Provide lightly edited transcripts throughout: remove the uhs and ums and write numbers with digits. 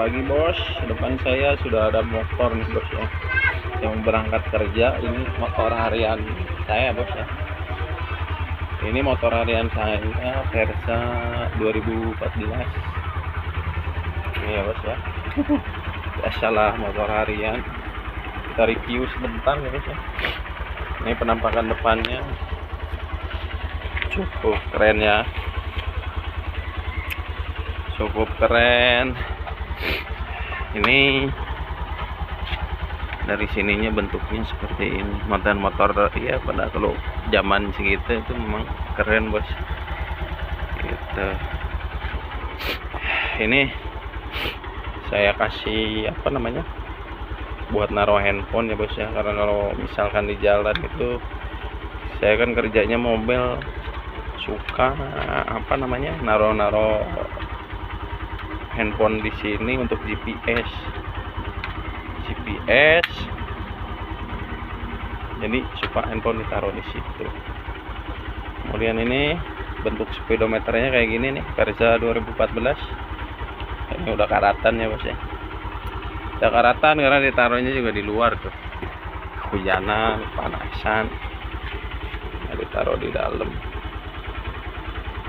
pagi bos. Depan saya sudah ada motor nih bos ya, yang berangkat kerja. Ini motor harian saya bos ya. Ini motor harian saya Versa 2014. Ini ya bos ya. Biasalah motor harian, kita review sebentar ya bos ya. Ini penampakan depannya cukup keren ya, cukup keren. Ini dari sininya bentuknya seperti ini. Motor ya, pada kalau zaman segitu itu memang keren bos gitu. Ini saya kasih apa namanya, buat naruh handphone ya bos ya, karena kalau misalkan di jalan itu saya kan kerjanya mobil, suka apa namanya, naruh handphone di sini untuk GPS. Jadi suka handphone ditaruh di situ. Kemudian ini bentuk speedometernya kayak gini nih, Versa 2014. Ini udah karatan ya bos ya. Udah karatan karena ditaruhnya juga di luar tuh. Hujanan, panasan, ditaruh di dalam.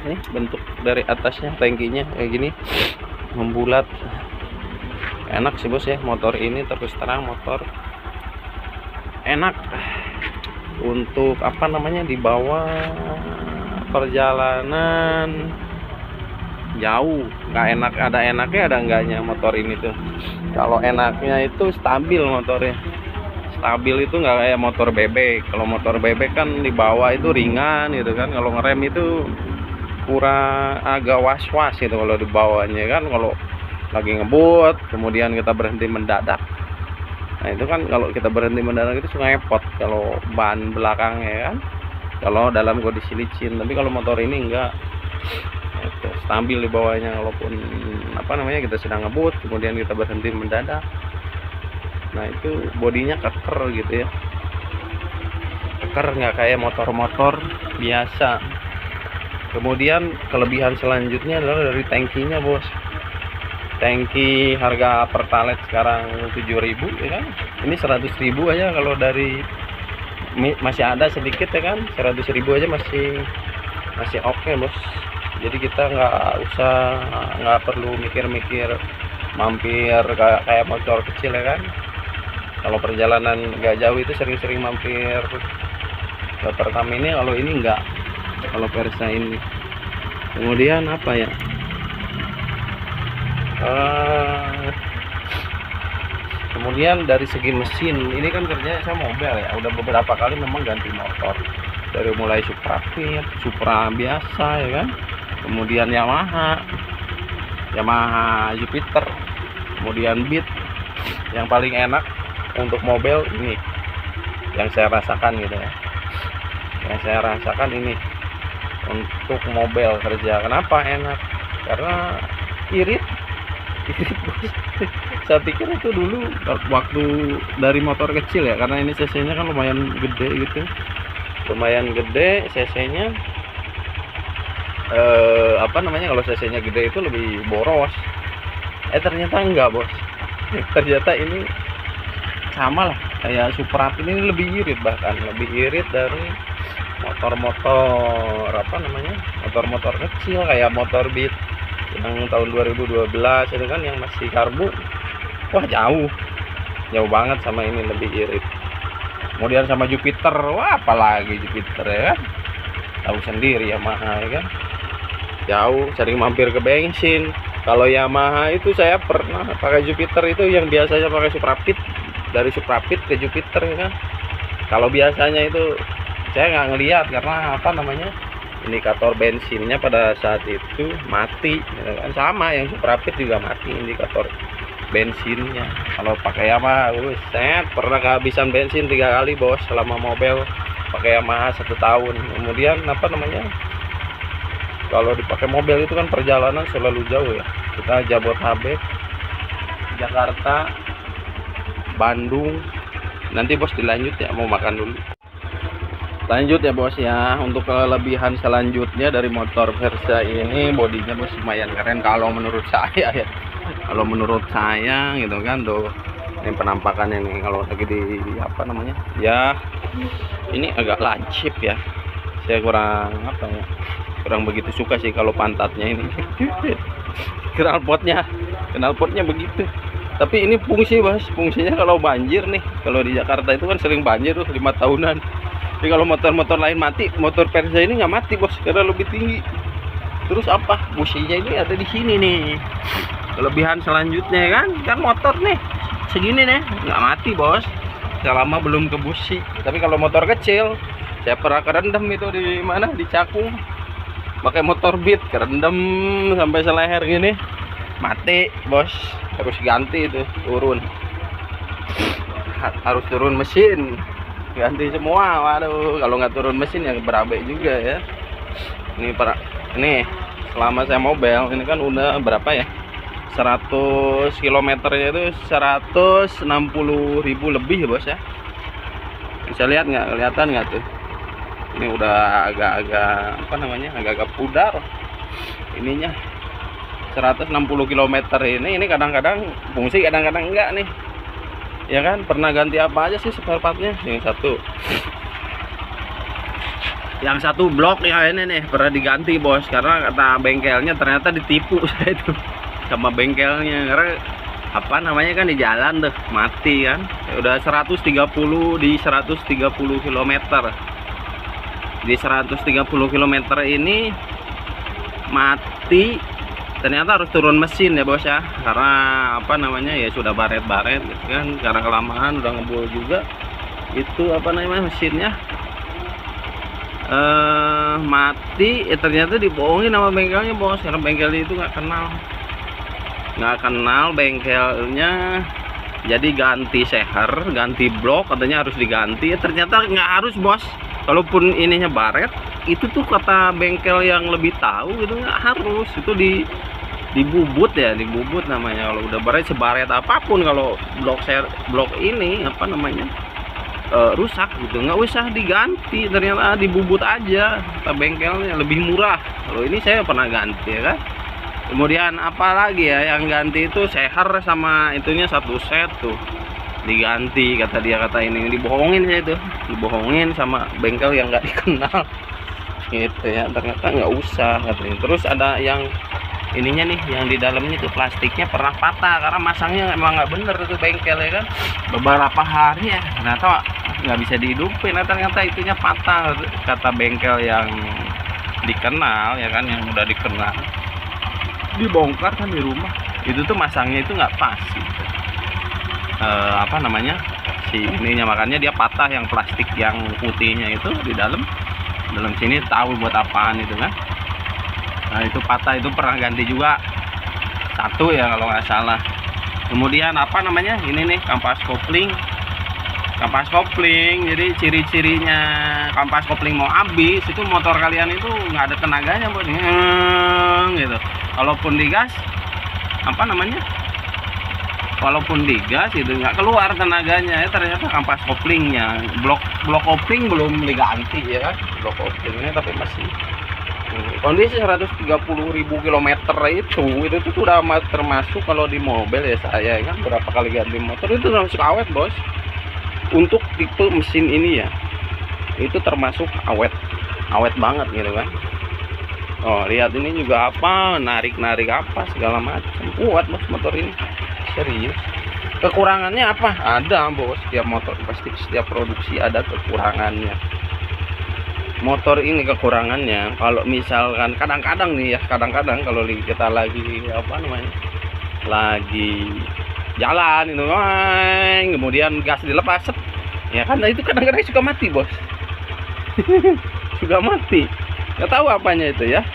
Ini bentuk dari atasnya, tangkinya kayak gini, membulat. Enak sih bos ya motor ini, terus terang motor enak untuk apa namanya, dibawa perjalanan jauh. Nggak enak, ada enaknya ada enggaknya motor ini tuh. Kalau enaknya itu stabil motornya, stabil itu nggak kayak motor bebek. Kalau motor bebek kan dibawa itu ringan gitu kan, kalau ngerem itu kurang, agak was-was gitu kalau dibawanya kan. Kalau lagi ngebut kemudian kita berhenti mendadak, nah itu kan kalau kita berhenti mendadak itu suka ngepot kalau ban belakangnya kan, kalau dalam kondisi licin. Tapi kalau motor ini enggak, itu stabil di bawahnya. Walaupun apa namanya, kita sedang ngebut kemudian kita berhenti mendadak, nah itu bodinya keker gitu ya, keker, nggak kayak motor-motor biasa. Kemudian kelebihan selanjutnya adalah dari tangkinya bos. Tangki harga pertalite sekarang 7.000 ya kan, ini 100.000 aja. Kalau dari masih ada sedikit ya kan, 100.000 aja masih oke bos. Jadi kita nggak perlu mikir-mikir mampir kayak motor kecil ya kan. Kalau perjalanan nggak jauh itu sering-sering mampir ke Pertamina, kalau ini enggak, kalau Versa ini. Kemudian apa ya, kemudian dari segi mesin, ini kan kerjanya saya mobil ya, udah beberapa kali memang ganti motor, dari mulai Supra Fit, Supra biasa ya kan, kemudian Yamaha Jupiter, kemudian Beat. Yang paling enak untuk mobil ini, yang saya rasakan gitu ya, yang saya rasakan ini untuk mobil kerja. Kenapa enak? Karena irit. Saya pikir itu dulu waktu dari motor kecil ya, karena ini cc-nya kan lumayan gede gitu, lumayan gede cc-nya. Apa namanya, kalau cc-nya gede itu lebih boros. Ternyata enggak bos. Ternyata ini sama lah kayak Supra. Ini lebih irit, bahkan lebih irit dari motor-motor apa namanya, motor-motor kecil kayak motor Beat yang tahun 2012 itu kan, yang masih karbu. Wah jauh banget sama ini, lebih irit. Kemudian sama Jupiter, wah apalagi Jupiter ya kan, tahu sendiri Yamaha ya kan, jauh, sering mampir ke bensin. Kalau Yamaha itu saya pernah pakai Jupiter itu, yang biasanya pakai Supra Fit, dari Supra Fit ke Jupiter ya kan. Kalau biasanya itu saya nggak ngelihat karena apa namanya, indikator bensinnya pada saat itu mati ya kan. Sama yang Supra Fit juga mati indikator bensinnya. Kalau pakai Yamaha, pernah kehabisan bensin 3 kali bos selama mobil pakai Yamaha 1 tahun. Kemudian apa namanya, kalau dipakai mobil itu kan perjalanan selalu jauh ya, kita Jabodetabek, Jakarta, Bandung. Nanti bos dilanjut ya, mau makan dulu. Lanjut ya bos ya. Untuk kelebihan selanjutnya dari motor Versa ini, bodinya bos lumayan keren kalau menurut saya ya. kalau menurut saya gitu kan. Tuh ini penampakannya nih kalau lagi di apa namanya ya, ini agak lancip ya, saya kurang apa ya, kurang begitu suka sih kalau pantatnya ini. knalpotnya begitu. Tapi ini fungsi bos, fungsinya kalau banjir nih, kalau di Jakarta itu kan sering banjir tuh 5 tahunan. Jadi kalau motor-motor lain mati, motor Verza ini nggak mati bos, karena lebih tinggi. Terus apa, businya ini ada di sini nih. Kelebihan selanjutnya kan motor nih segini nih nggak mati bos, selama belum ke busi. Tapi kalau motor kecil, saya pernah kerendam itu di mana, di Cakung, pakai motor Beat, kerendam sampai seleher gini, mati bos. Harus ganti itu, turun, harus turun mesin, ganti semua. Waduh, kalau nggak turun mesin ya berabe juga ya. Ini selama saya mobil ini kan udah berapa ya, 100 kilometernya itu 160.000 lebih bos ya. Bisa lihat nggak, kelihatan nggak tuh, ini udah agak-agak apa namanya, agak-agak pudar ininya. 160 km ini kadang-kadang fungsi, kadang-kadang enggak nih ya kan. Pernah ganti apa aja sih spare partnya? Yang satu blok ya ini nih pernah diganti bos, karena kata bengkelnya ternyata ditipu saya itu sama bengkelnya. Karena apa namanya kan di jalan tuh mati kan, udah 130 di 130 km. Di 130 km ini mati, ternyata harus turun mesin ya bos ya, karena apa namanya ya sudah baret-baret gitu kan, karena kelamaan udah ngebul juga itu apa namanya mesinnya. Mati ternyata dibohongin sama bengkelnya bos, karena bengkelnya itu nggak kenal bengkelnya. Jadi ganti seher, ganti blok katanya harus diganti, ternyata nggak harus bos. Kalaupun ininya baret, itu tuh kata bengkel yang lebih tahu itu nggak harus, itu dibubut ya, dibubut namanya. Kalau udah baret, sebaret apapun, kalau blok ini apa namanya rusak gitu, nggak usah diganti, ternyata dibubut aja kata bengkelnya, lebih murah. Kalau ini saya pernah ganti ya kan. Kemudian apa lagi ya yang ganti itu, seher sama itunya satu set tuh diganti kata dia, kata ini dibohongin saya itu, dibohongin sama bengkel yang nggak dikenal gitu ya, ternyata nggak usah katanya. Terus ada yang ininya nih, yang di dalamnya tuh plastiknya pernah patah karena masangnya emang nggak bener itu bengkel ya kan. Beberapa hari ya ternyata nggak bisa dihidupin, nah, ternyata itunya patah kata bengkel yang dikenal ya kan, yang udah dikenal. Dibongkar kan di rumah, itu tuh masangnya itu nggak pas gitu. Apa namanya si ininya, makanya dia patah yang plastik yang putihnya itu di dalam sini, tahu buat apaan itu kan. Nah itu patah, itu pernah ganti juga satu ya kalau nggak salah. Kemudian apa namanya ini nih, kampas kopling. Jadi ciri-cirinya kampas kopling mau habis, itu motor kalian itu nggak ada tenaganya buat gitu. Walaupun digas apa namanya, walaupun digas itu nggak keluar tenaganya ya, ternyata kampas koplingnya, blok kopling belum diganti ya kan, blok koplingnya tapi masih kondisi 130.000 km itu tuh udah termasuk. Kalau di mobil ya saya kan berapa kali ganti motor itu termasuk awet bos. Untuk tipe mesin ini ya itu termasuk awet banget gitu kan. Oh lihat ini juga apa, narik apa segala macam, kuat bos motor ini, serius. Kekurangannya apa? Ada bos, setiap motor pasti, setiap produksi ada kekurangannya. Motor ini kekurangannya kalau misalkan kadang-kadang nih ya, kadang-kadang kalau kita lagi apa namanya, lagi jalan itu kemudian gas dilepas ya kan, nah itu kadang-kadang suka mati bos. Suka mati, nggak tahu apanya itu ya,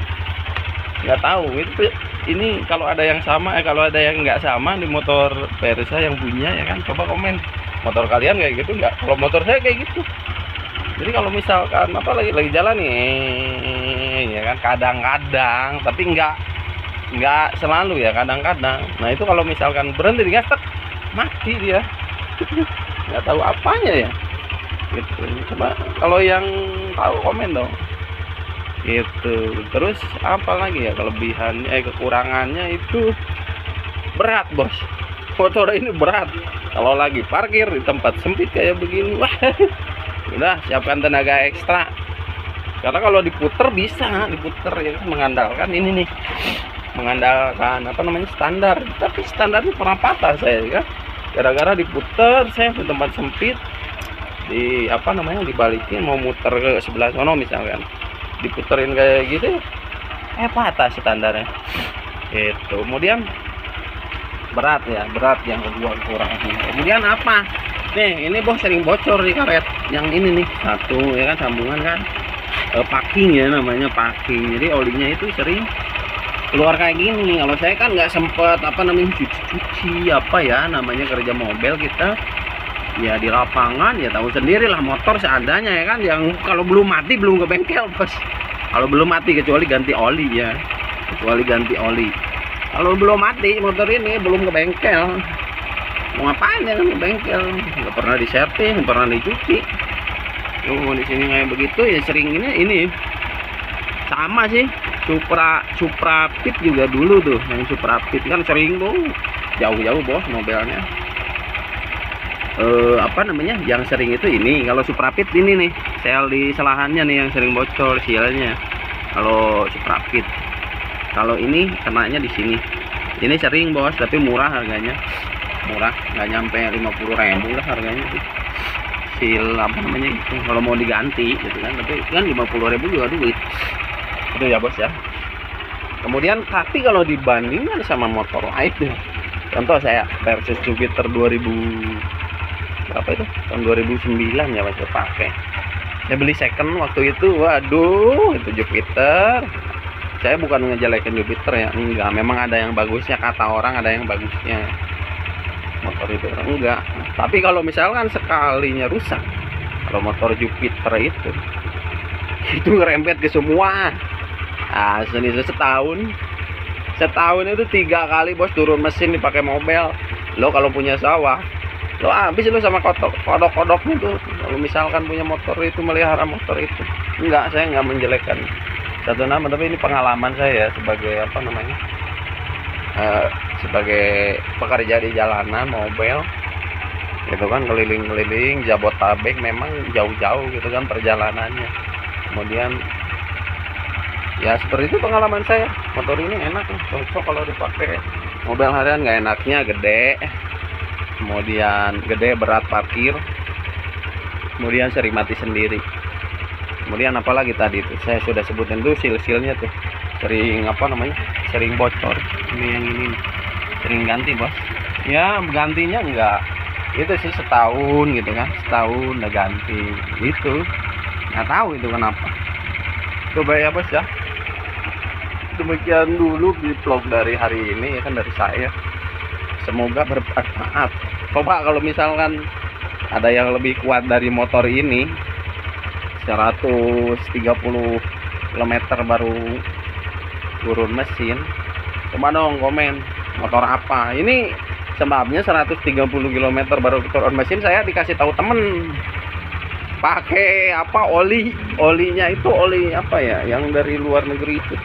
nggak tahu itu. Ini kalau ada yang sama kalau ada yang nggak sama di motor Verza yang punya ya kan, coba komen motor kalian kayak gitu nggak. Kalau motor saya kayak gitu. Jadi kalau misalkan apa lagi jalan nih ya kan, kadang-kadang, tapi nggak selalu ya, kadang-kadang. Nah itu kalau misalkan berhenti di gas mati dia. Nggak tahu apanya ya gitu. Coba kalau yang tahu komen dong gitu. Terus apa lagi ya kelebihannya, kekurangannya itu berat bos, motor ini berat. Kalau lagi parkir di tempat sempit kayak begini, wah udah siapkan tenaga ekstra. Karena kalau diputer bisa diputer ya, mengandalkan ini nih, mengandalkan apa namanya standar. Tapi standarnya pernah patah saya ya, gara-gara diputer saya di tempat sempit, di apa namanya dibalikin mau muter ke sebelah sono misalkan, diputerin kayak gitu, patah standarnya. Itu kemudian berat ya, berat yang kedua kurang. Kemudian apa nih, ini bos sering bocor di karet yang ini nih, satu ya kan, sambungan kan, packing ya namanya, packing. Jadi olinya itu sering keluar kayak gini. Kalau saya kan nggak sempet apa namanya cuci apa ya namanya, kerja mobil kita ya di lapangan, ya tahu sendiri lah, motor seadanya ya kan, yang kalau belum mati belum ke bengkel bos. Kalau belum mati kecuali ganti oli ya, kecuali ganti oli. Kalau belum mati motor ini belum ke bengkel, mau ngapain ya kan ke bengkel, nggak pernah diservis, nggak pernah dicuci. Di sini kayak begitu ya, sering ini sama sih. Supra Pit juga dulu tuh, yang Supra Pit kan sering tuh jauh-jauh bos mobilnya. Apa namanya yang sering itu ini, kalau Supra Pit ini nih, sel di selahannya nih yang sering bocor sialnya. Kalau Supra Pit, kalau ini kenanya di sini. Ini sering bos, tapi murah harganya, murah, nggak nyampe 50.000 lah harganya tuh. Sil apa namanya itu, kalau mau diganti gitu kan, tapi kan 50.000 juga duit. Itu ya bos ya. Kemudian tapi kalau dibandingkan sama motor lain, contoh saya Versus Jupiter 2000 berapa itu, tahun 2009 ya masih pakai. Saya beli second waktu itu, waduh itu Jupiter. Saya bukan ngejelekin Jupiter ya, enggak, memang ada yang bagusnya, kata orang ada yang bagusnya motor itu, enggak. Tapi kalau misalkan sekalinya rusak, kalau motor Jupiter itu ngerempet ke semua. Asli setahun itu 3 kali bos turun mesin dipakai mobil. Lo kalau punya sawah, lo habis lo sama kodok-kodoknya tuh. Kalau misalkan punya motor itu, melihara motor itu, enggak, saya enggak menjelekkan satu nama, tapi ini pengalaman saya sebagai apa namanya, sebagai pekerja di jalanan mobil gitu kan, keliling-keliling Jabotabek, memang jauh-jauh gitu kan perjalanannya. Kemudian ya seperti itu pengalaman saya. Motor ini enak, cocok kalau dipakai mobil harian. Nggak enaknya gede, kemudian gede, berat parkir, kemudian sering mati sendiri. Kemudian apalagi tadi itu saya sudah sebutin tuh, sil-silnya tuh sering apa namanya, sering bocor. Ini yang ini sering ganti bos. Ya gantinya enggak itu sih setahun gitu kan, setahun udah ganti itu, nggak tahu itu kenapa. Coba ya bos ya. Demikian dulu di vlog dari hari ini ya kan, dari saya. Semoga bermanfaat. Coba kalau misalkan ada yang lebih kuat dari motor ini, 130 km baru turun mesin, coba dong komen motor apa ini sebabnya 130 km baru turun mesin. Saya dikasih tahu temen pakai apa, olinya itu oli apa ya, yang dari luar negeri itu,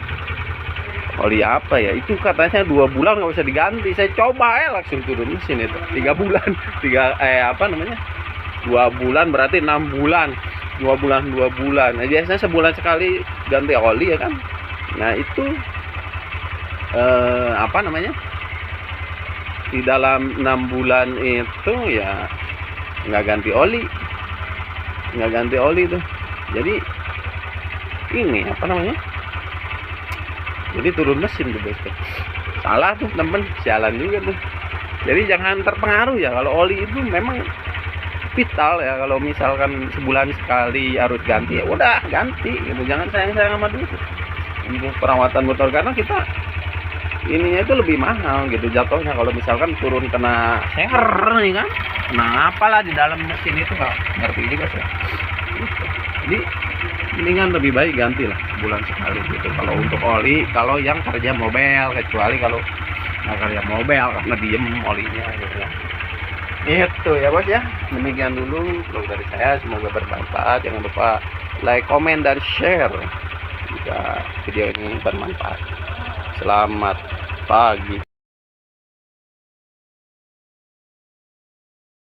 oli apa ya itu, katanya 2 bulan nggak usah diganti. Saya coba langsung turun mesin itu 3 bulan. Apa namanya, 2 bulan berarti 6 bulan, 2 bulan. Nah, biasanya sebulan sekali ganti oli ya kan. Nah itu apa namanya, di dalam 6 bulan itu ya nggak ganti oli tuh. Jadi ini apa namanya, jadi turun mesin tuh bos. Salah tuh temen, sialan juga tuh. Jadi jangan terpengaruh ya, kalau oli itu memang vital ya. Kalau misalkan sebulan sekali harus ganti, ya udah ganti gitu, jangan sayang-sayang sama duit untuk perawatan motor, karena kita ininya itu lebih mahal gitu jatuhnya. Kalau misalkan turun kena ser nih kan, nah apalah di dalam mesin itu nggak ngerti juga sih. Jadi mendingan lebih baik ganti lah sebulan sekali gitu kalau untuk oli, kalau yang kerja mobil. Kecuali kalau nggak kerja mobil karena diem olinya gitu ya. Itu ya bos ya, demikian dulu vlog dari saya, semoga bermanfaat. Jangan lupa like, komen, dan share jika video ini bermanfaat. Selamat pagi.